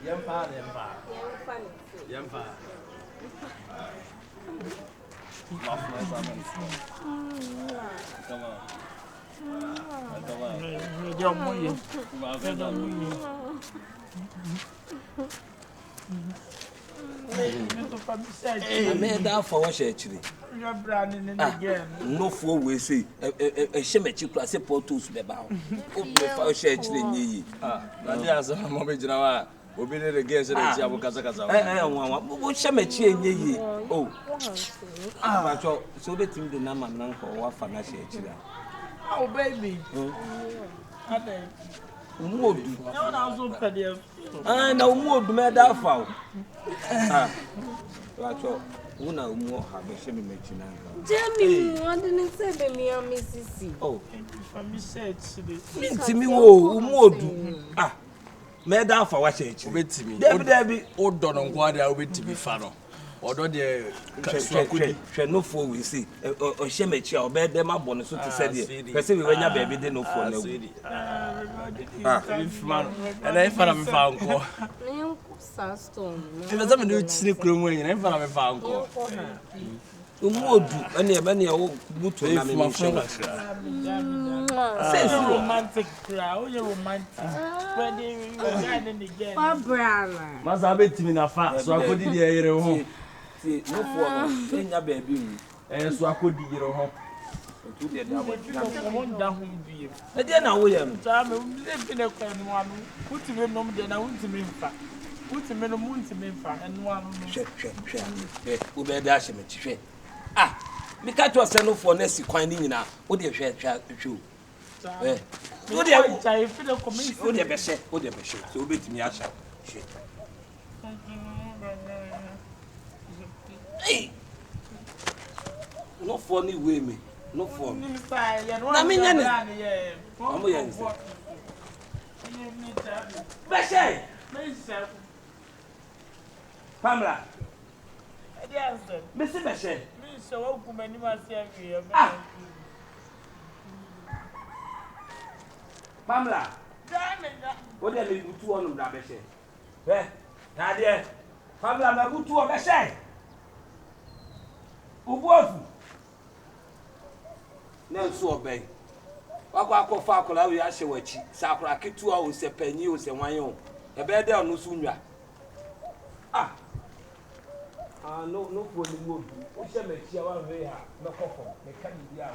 Me da for what she actually. No for we say a shemechi class portos beba. O me for she actually ni. Na dia so mo be jina wa. Obi ne ge se de ti abukasa kasa. Wo shemechi enye yi. Oh. Ba cho so betim de na ma nan ko wa fa na she actually. Oh baby. Ade. Umodu. No na so pede. Na umodu me da fa. Ba cho una umo ha be she me mechi na nka. Jamie, what didn't say be me and Mrs. Oh. For me said today. Ntimi wo umodu. Me da fa wa she actually. Obetimi. Debi O dono nko ade obetimi fa no. Odo de Swakudi hwe no fo we see o hye mechi a obe dem abone so to say de pese we wanya ba bi de no fo na gu man and I found me fa nko Me Sandstone. e be za me do chini kromo yin I found me fa nko umodu ene e be ne wo buto na me me Say romantic crowd, you romantic. When they garden again. Brana. masa betimi na fa so akodi de yere ho see no fo no enya ba bi mu so akodi yere ho to de da wo Come down home, dear. e de na wo ye no Time, live in a coin one. Put him in no then I want to mean fat. Put him in a moon to mean fat and one. hwe wo be da hye mechi hwe me ka to se no fo na si kwan ni nyina wo de hwe What do you feel the community? wo de be hye so obetimi a hye hey no funny way me no fun na me nya ne amo ya nse beshe Pamela Messi beshe Pamela what dey me butu onu bra beshe na dey Pamela me butu o beshe Ubuafu na nso obey wakwa akofa akola we ahye wachi sakura ketu a o se panyi o se wan o e be dey onu so nwa no for ni mo bi o se mechi a wa we ha me kokko me ka ni bi a o